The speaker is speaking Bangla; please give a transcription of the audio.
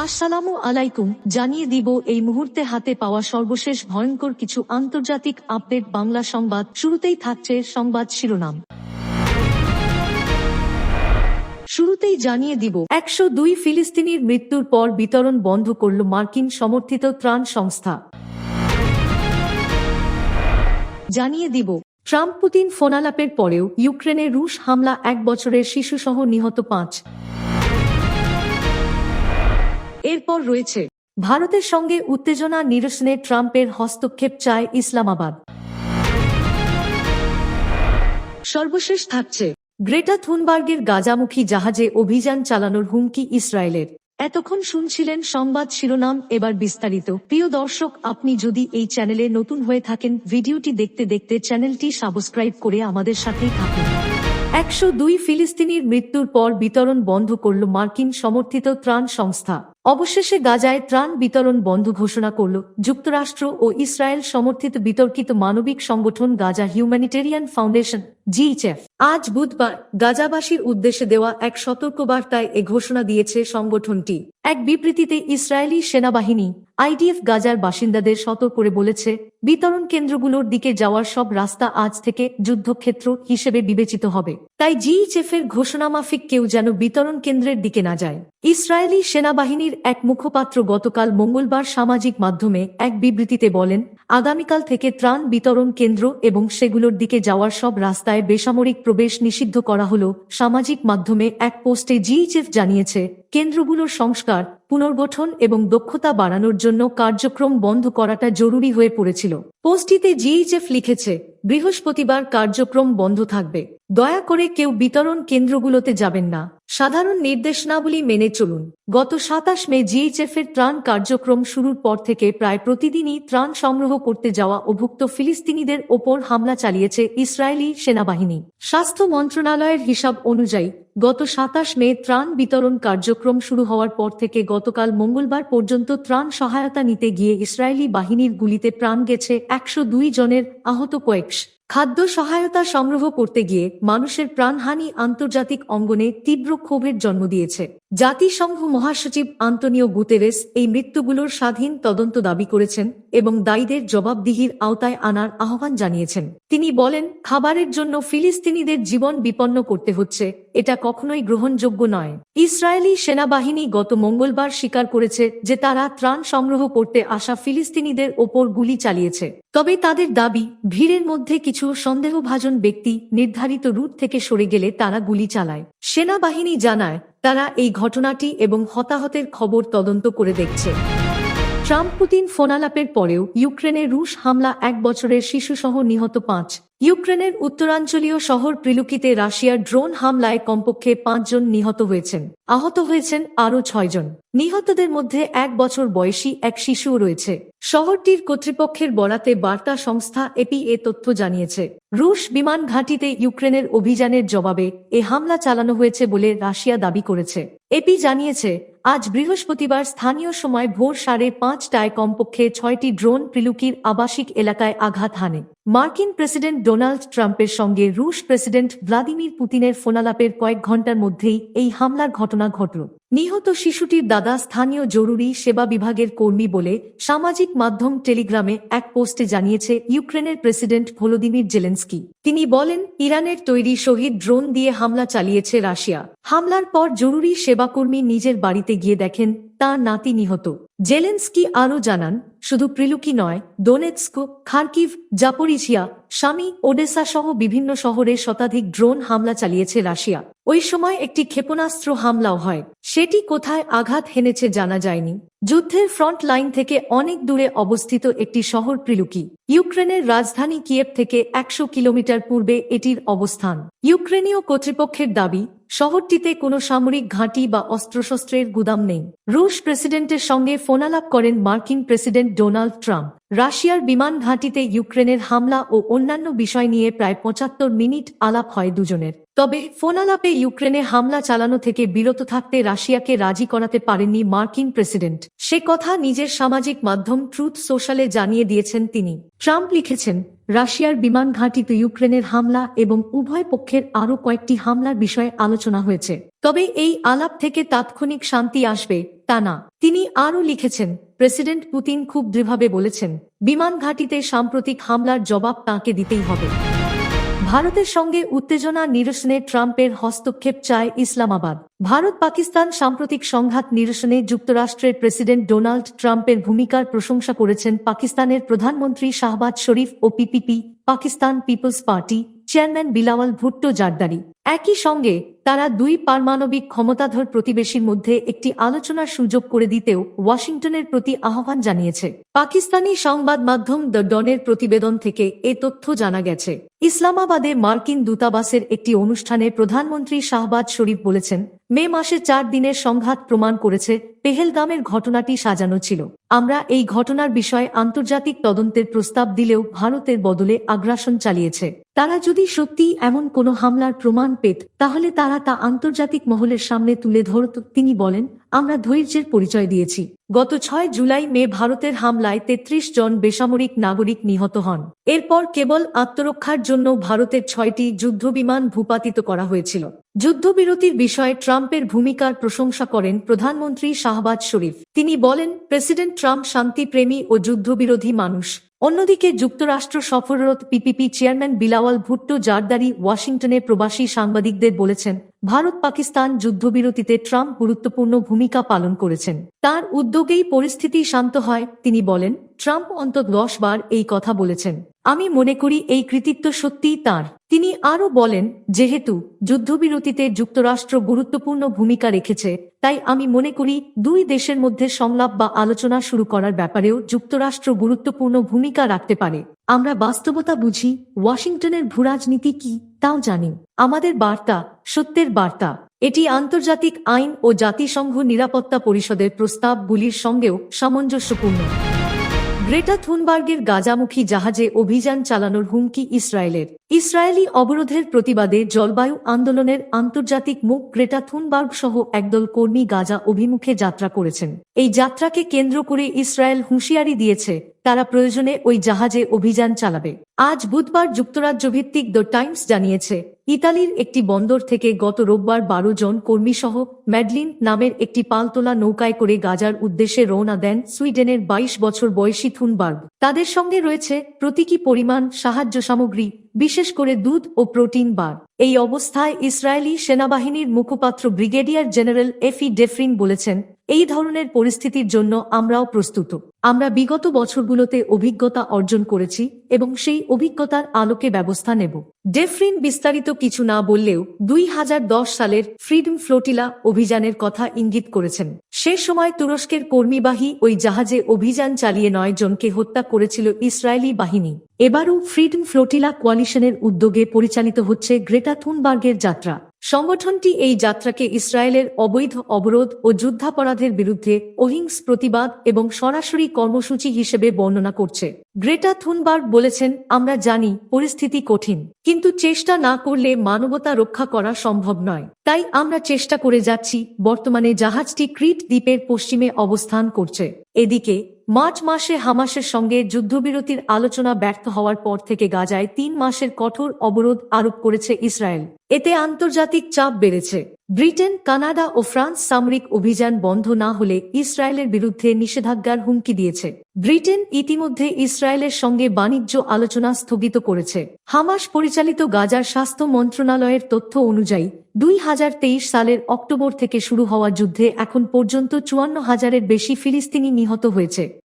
আসসালামু আলাইকুম, জানিয়ে দিব এই মুহূর্তে হাতে পাওয়া সর্বশেষ ভয়ঙ্কর কিছু আন্তর্জাতিক আপডেট। বাংলা সংবাদ শুরুতেই থাকছে সংবাদ শিরোনাম। শুরুতেই জানিয়ে দিব 102 ফিলিস্তিনির মৃত্যুর পর বিতরণ বন্ধ করল মার্কিন সমর্থিত ত্রাণ সংস্থা। জানিয়ে দিব ট্রাম্প পুতিন ফোনালাপের পরেও ইউক্রেনে রুশ হামলা, 1 বছরের শিশুসহ নিহত 5। এরপর রয়েছে ভারতের সঙ্গে উত্তেজনা নিরসনে ট্রাম্পের হস্তক্ষেপ চায় ইসলামাবাদ। সর্বশেষ থাকছে গ্রেটা থুনবার্গের গাজামুখী জাহাজে অভিযান চালানোর হুমকি ইসরায়েলের। এতক্ষণ শুনছিলেন সংবাদ শিরোনাম, এবার বিস্তারিত। প্রিয় দর্শক, আপনি যদি এই চ্যানেলে নতুন হয়ে থাকেন, ভিডিওটি দেখতে দেখতে চ্যানেলটি সাবস্ক্রাইব করে আমাদের সাথেই থাকুন। 102 ফিলিস্তিনির মৃত্যুর পর বিতরণ বন্ধ করল মার্কিন সমর্থিত ত্রাণ সংস্থা। অবশেষে গাজায় ত্রাণ বিতরণ বন্ধ ঘোষণা করল যুক্তরাষ্ট্র ও ইসরায়েল সমর্থিত বিতর্কিত মানবিক সংগঠন গাজা হিউম্যানিটেরিয়ান ফাউন্ডেশন জিএইচএফ। আজ বুধবার গাজাবাসীর উদ্দেশ্যে দেওয়া এক সতর্কবার্তায় এ ঘোষণা দিয়েছে সংগঠনটি। এক বিবৃতিতে ইসরায়েলি সেনাবাহিনী আইডিএফ গাজার বাসিন্দাদের সতর্ক করে বলেছে, বিতরণ কেন্দ্রগুলোর দিকে যাওয়ার সব রাস্তা আজ থেকে যুদ্ধক্ষেত্র হিসেবে বিবেচিত হবে। তাই জিএইচএফের ঘোষণামাফিক কেউ যেন বিতরণ কেন্দ্রের দিকে না যায়। ইসরায়েলি সেনাবাহিনীর এক মুখপাত্র গতকাল মঙ্গলবার সামাজিক মাধ্যমে এক বিবৃতিতে বলেন, আগামীকাল থেকে ত্রাণ বিতরণ কেন্দ্র এবং সেগুলোর দিকে যাওয়ার সব রাস্তায় বেসামরিক প্রবেশ নিষিদ্ধ করা হলো। সামাজিক মাধ্যমে এক পোস্টে জিএইচএফ জানিয়েছে, কেন্দ্রগুলোর সংস্কার, পুনর্গঠন এবং দক্ষতা বাড়ানোর জন্য কার্যক্রম বন্ধ করাটা জরুরি হয়ে পড়েছিল। পোস্টটিতে জিএইচএফ লিখেছে, বৃহস্পতিবার কার্যক্রম বন্ধ থাকবে। দয়া করে কেউ বিতরণ কেন্দ্রগুলোতে যাবেন না। সাধারণ নির্দেশনাবলী মেনে চলুন। গত 27 মে জিএইচএফ এর ত্রাণ কার্যক্রম শুরুর পর থেকে প্রায় প্রতিদিনই ত্রাণ সংগ্রহ করতে যাওয়া অভুক্ত ফিলিস্তিনিদের ওপর হামলা চালিয়েছে ইসরায়েলি সেনাবাহিনী। স্বাস্থ্য মন্ত্রণালয়ের হিসাব অনুযায়ী গত 27 মে ত্রাণ বিতরণ কার্যক্রম শুরু হওয়ার পর থেকে গতকাল মঙ্গলবার পর্যন্ত ত্রাণ সহায়তা নিতে গিয়ে ইসরায়েলি বাহিনীর গুলিতে প্রাণ গেছে 102 জনের, আহত কয়েকশ। খাদ্য সহায়তা সংগ্রহ করতে গিয়ে মানুষের প্রাণহানি আন্তর্জাতিক অঙ্গনে তীব্র ক্ষোভের জন্ম দিয়েছে। জাতিসংঘ মহাসচিব আন্তোনিও গুতেরেস এই মৃত্যুগুলোর স্বাধীন তদন্ত দাবি করেছেন এবং দায়ীদের জবাবদিহির আওতায় আনার আহ্বান জানিয়েছেন। তিনি বলেন, খাবারের জন্য ফিলিস্তিনিদের জীবন বিপন্ন করতে হচ্ছে, এটা কখনোই গ্রহণযোগ্য নয়। ইসরায়েলি সেনাবাহিনী গত মঙ্গলবার স্বীকার করেছে যে তারা ত্রাণ সংগ্রহ করতে আসা ফিলিস্তিনিদের ওপর গুলি চালিয়েছে। তবে তাদের দাবি, ভিড়ের মধ্যে কিছু সন্দেহভাজন ব্যক্তি নির্ধারিত রুট থেকে সরে গেলে তারা গুলি চালায়। সেনাবাহিনী জানায়, তারা এই ঘটনাটি এবং হতাহতের খবর তদন্ত করে দেখছে। ট্রাম্প পুতিন ফোনালাপের পরেও ইউক্রেনে রুশ হামলা, 1 বছরের শিশুসহ নিহত 5। ইউক্রেনের উত্তরাঞ্চলীয় শহর প্রিলুকিতে রাশিয়ার ড্রোন হামলায় কমপক্ষে 5 জন নিহত হয়েছেন। আহত হয়েছেন আরও 6 জন। নিহতদের মধ্যে 1 বছর বয়সী এক শিশুও রয়েছে। শহরটির কর্তৃপক্ষের বরাতে বার্তা সংস্থা এপি এ তথ্য জানিয়েছে। রুশ বিমান ঘাঁটিতে ইউক্রেনের অভিযানের জবাবে এ হামলা চালানো হয়েছে বলে রাশিয়া দাবি করেছে। এপি জানিয়েছে, আজ বৃহস্পতিবার স্থানীয় সময় ভোর 5:30টায় কমপক্ষে 6টি ড্রোন প্রিলুকির আবাসিক এলাকায় আঘাত হানে। মার্কিন প্রেসিডেন্ট ডোনাল্ড ট্রাম্পের সঙ্গে রুশ প্রেসিডেন্ট ভ্লাদিমির পুতিনের ফোনালাপের কয়েক ঘণ্টার মধ্যেই এই হামলার ঘটনা ঘটল। নিহত শিশুটির দাদা স্থানীয় জরুরি সেবা বিভাগের কর্মী বলে সামাজিক মাধ্যম টেলিগ্রামে এক পোস্টে জানিয়েছে ইউক্রেনের প্রেসিডেন্ট ভলোদিমির জেলেনস্কি। তিনি বলেন, ইরানের তৈরি শহীদ ড্রোন দিয়ে হামলা চালিয়েছে রাশিয়া। হামলার পর জরুরি সেবাকর্মী নিজের বাড়িতে গিয়ে দেখেন তাঁর নাতি নিহত। জেলেনস্কি আরও জানান, শুধু প্রিলুকি নয়, দোনেৎস্ক, খার্কিভ, জাপোরিঝিয়া, শামি, ওডেসা সহ বিভিন্ন শহরে শতাধিক ড্রোন হামলা চালিয়েছে রাশিয়া। ওই সময় একটি ক্ষেপণাস্ত্র হামলাও হয়। সেটি কোথায় আঘাত হেনেছে জানা যায়নি। যুদ্ধের ফ্রন্ট লাইন থেকে অনেক দূরে অবস্থিত একটি শহর প্রিলুকি। ইউক্রেনের রাজধানী কিয়েভ থেকে 100 কিলোমিটার পূর্বে এটির অবস্থান। ইউক্রেনীয় কর্তৃপক্ষের দাবি, শহরটিতে কোনো সামরিক ঘাঁটি বা অস্ত্রশস্ত্রের গুদাম নেই। রুশ প্রেসিডেন্টের সঙ্গে ফোনালাপ করেন মার্কিন প্রেসিডেন্ট ডোনাল্ড ট্রাম্প। রাশিয়ার বিমান ঘাঁটিতে ইউক্রেনের হামলা ও অন্যান্য বিষয় নিয়ে প্রায় 75 মিনিট আলাপ হয় দুজনের। তবে ফোনালাপে ইউক্রেনে হামলা চালানো থেকে বিরত থাকতে রাশিয়াকে রাজি করাতে পারেননি মার্কিন প্রেসিডেন্ট। সে কথা নিজের সামাজিক মাধ্যম ট্রুথ সোশ্যালে জানিয়ে দিয়েছেন তিনি। ট্রাম্প লিখেছেন, রাশিয়ার বিমান ঘাঁটিতে ইউক্রেনের হামলা এবং উভয় পক্ষের আরও কয়েকটি হামলার বিষয়ে আলোচনা হয়েছে। তবে এই আলাপ থেকে তাৎক্ষণিক শান্তি আসবে তা না। তিনি আরও লিখেছেন, প্রেসিডেন্ট পুতিন খুব দৃঢ়ভাবে বলেছেন, বিমান ঘাঁটিতে সাম্প্রতিক হামলার জবাব তাঁকে দিতেই হবে। ভারতের সঙ্গে উত্তেজনা নিরসনে ট্রাম্পের হস্তক্ষেপ চায় ইসলামাবাদ। ভারত পাকিস্তান সাম্প্রতিক সংঘাত নিরসনে যুক্তরাষ্ট্রের প্রেসিডেন্ট ডোনাল্ড ট্রাম্পের ভূমিকার প্রশংসা করেছেন পাকিস্তানের প্রধানমন্ত্রী শাহবাজ শরীফ ও পিপিপি পাকিস্তান পিপলস পার্টি চেয়ারম্যান বিলাওয়াল ভুট্টো জারদারি। একই সঙ্গে তারা দুই পারমাণবিক ক্ষমতাধর প্রতিবেশীর মধ্যে একটি আলোচনার সুযোগ করে দিতেও ওয়াশিংটনের প্রতি আহ্বান জানিয়েছে। পাকিস্তানি সংবাদ মাধ্যম দ্য ডনের প্রতিবেদন থেকে এ তথ্য জানা গেছে। ইসলামাবাদে মার্কিন দূতাবাসের একটি অনুষ্ঠানে প্রধানমন্ত্রী শাহবাজ শরীফ বলেছেন, মে মাসে 4 দিনের সংঘাত প্রমাণ করেছে পেহেলগামের ঘটনাটি সাজানো ছিল। আমরা এই ঘটনার বিষয়ে আন্তর্জাতিক তদন্তের প্রস্তাব দিলেও ভারতের বদলে আগ্রাসন চালিয়েছে। তারা যদি সত্যি এমন কোনো হামলার প্রমাণ পেত তাহলে তারা তা আন্তর্জাতিক মহলের সামনে তুলে ধরত। তিনি বলেন, আমরা ধৈর্যের পরিচয় দিয়েছি। গত 6 জুলাই মে ভারতের হামলায় 33 জন বেসামরিক নাগরিক নিহত হন। এরপর কেবল আত্মরক্ষার জন্য ভারতের 6টি যুদ্ধবিমান ভূপাতিত করা হয়েছিল। যুদ্ধবিরতির বিষয়ে ট্রাম্পের ভূমিকার প্রশংসা করেন প্রধানমন্ত্রী শাহবাজ শরীফ। তিনি বলেন, প্রেসিডেন্ট ট্রাম্প শান্তিপ্রেমী ও যুদ্ধবিরোধী মানুষ। অন্যদিকে যুক্তরাষ্ট্র সফররত পিপিপি চেয়ারম্যান বিলাওয়াল ভুট্টো জারদারি ওয়াশিংটনে প্রবাসী সাংবাদিকদের বলেছেন, ভারত পাকিস্তান যুদ্ধবিরতিতে ট্রাম্প গুরুত্বপূর্ণ ভূমিকা পালন করেছেন। তার উদ্যোগেই পরিস্থিতি শান্ত হয়। তিনি বলেন, ট্রাম্প অন্তত 10 বার এই কথা বলেছেন। আমি মনে করি এই কৃতিত্ব সত্যিই তাঁর। তিনি আরও বলেন, যেহেতু যুদ্ধবিরতিতে যুক্তরাষ্ট্র গুরুত্বপূর্ণ ভূমিকা রেখেছে, তাই আমি মনে করি দুই দেশের মধ্যে সংলাপ বা আলোচনা শুরু করার ব্যাপারেও যুক্তরাষ্ট্র গুরুত্বপূর্ণ ভূমিকা রাখতে পারে। আমরা বাস্তবতা বুঝি, ওয়াশিংটনের ভূরাজনীতি কি তাও জানি। আমাদের বার্তা সত্যের বার্তা। এটি আন্তর্জাতিক আইন ও জাতিসংঘ নিরাপত্তা পরিষদের প্রস্তাবগুলির সঙ্গেও সামঞ্জস্যপূর্ণ। গ্রেটা থুনবার্গের গাজামুখী জাহাজে অভিযান চালানোর হুমকি ইসরায়েলের। ইসরায়েলি অবরোধের প্রতিবাদে জলবায়ু আন্দোলনের আন্তর্জাতিক মুখ গ্রেটা থুনবার্গ সহ একদল কর্মী গাজা অভিমুখে যাত্রা করেছেন। এই যাত্রাকে কেন্দ্র করে ইসরায়েল হুঁশিয়ারি দিয়েছে তারা প্রয়োজনে ওই জাহাজে অভিযান চালাবে। আজ বুধবার যুক্তরাজ্যভিত্তিক দ্য টাইমস জানিয়েছে, ইতালির একটি বন্দর থেকে গত রোববার 12 জন কর্মীসহ ম্যাডলিন নামের একটি পালতোলা নৌকায় করে গাজার উদ্দেশ্যে রওনা দেন সুইডেনের 22 বছর বয়সী থুনবার্গ। তাদের সঙ্গে রয়েছে প্রতীকী পরিমাণ সাহায্য সামগ্রী, বিশেষ করে দুধ ও প্রোটিন বার। এই অবস্থায় ইসরায়েলি সেনাবাহিনীর মুখপাত্র ব্রিগেডিয়ার জেনারেল এফি ডেফরিন বলেছেন, এই ধরনের পরিস্থিতির জন্য আমরাও প্রস্তুত। আমরা বিগত বছরগুলোতে অভিজ্ঞতা অর্জন করেছি এবং সেই অভিজ্ঞতার আলোকে ব্যবস্থা নেব। ডেফরিন বিস্তারিত কিছু না বললেও 2010 সালের ফ্রিডম ফ্লোটিলা অভিযানের কথা ইঙ্গিত করেছেন। সে সময় তুরস্কের কর্মীবাহী ওই জাহাজে অভিযান চালিয়ে 9 জনকে হত্যা করেছিল ইসরায়েলি বাহিনী। এবারও ফ্রিডম ফ্লোটিলা কোয়ালিশনের উদ্যোগে পরিচালিত হচ্ছে গ্রেটা থুনবার্গের যাত্রা। সংগঠনটি এই যাত্রাকে ইসরায়েলের অবৈধ অবরোধ ও যুদ্ধাপরাধের বিরুদ্ধে অহিংস প্রতিবাদ এবং সরাসরি কর্মসূচি হিসেবে বর্ণনা করছে। গ্রেটা থুনবার্গ বলেছেন, আমরা জানি পরিস্থিতি কঠিন, কিন্তু চেষ্টা না করলে মানবতা রক্ষা করা সম্ভব নয়। তাই আমরা চেষ্টা করে যাচ্ছি। বর্তমানে জাহাজটি ক্রিট দ্বীপের পশ্চিমে অবস্থান করছে। এদিকে মার্চ মাসে হামাসের সঙ্গে যুদ্ধবিরতির আলোচনা ব্যর্থ হওয়ার পর থেকে গাজায় 3 মাসের কঠোর অবরোধ আরোপ করেছে ইসরায়েল। এতে আন্তর্জাতিক চাপ বেড়েছে। ব্রিটেন, কানাডা ও ফ্রান্স সামরিক অভিযান বন্ধ না হলে ইসরায়েলের বিরুদ্ধে নিষেধাজ্ঞার হুমকি দিয়েছে। ব্রিটেন ইতিমধ্যে ইসরায়েলের সঙ্গে বাণিজ্য আলোচনা স্থগিত করেছে। হামাস পরিচালিত গাজার স্বাস্থ্য মন্ত্রণালয়ের তথ্য অনুযায়ী 2023 সালের অক্টোবর থেকে শুরু হওয়া যুদ্ধে এখন পর্যন্ত 54,000-এর বেশি ফিলিস্তিনি নিহত হয়েছে।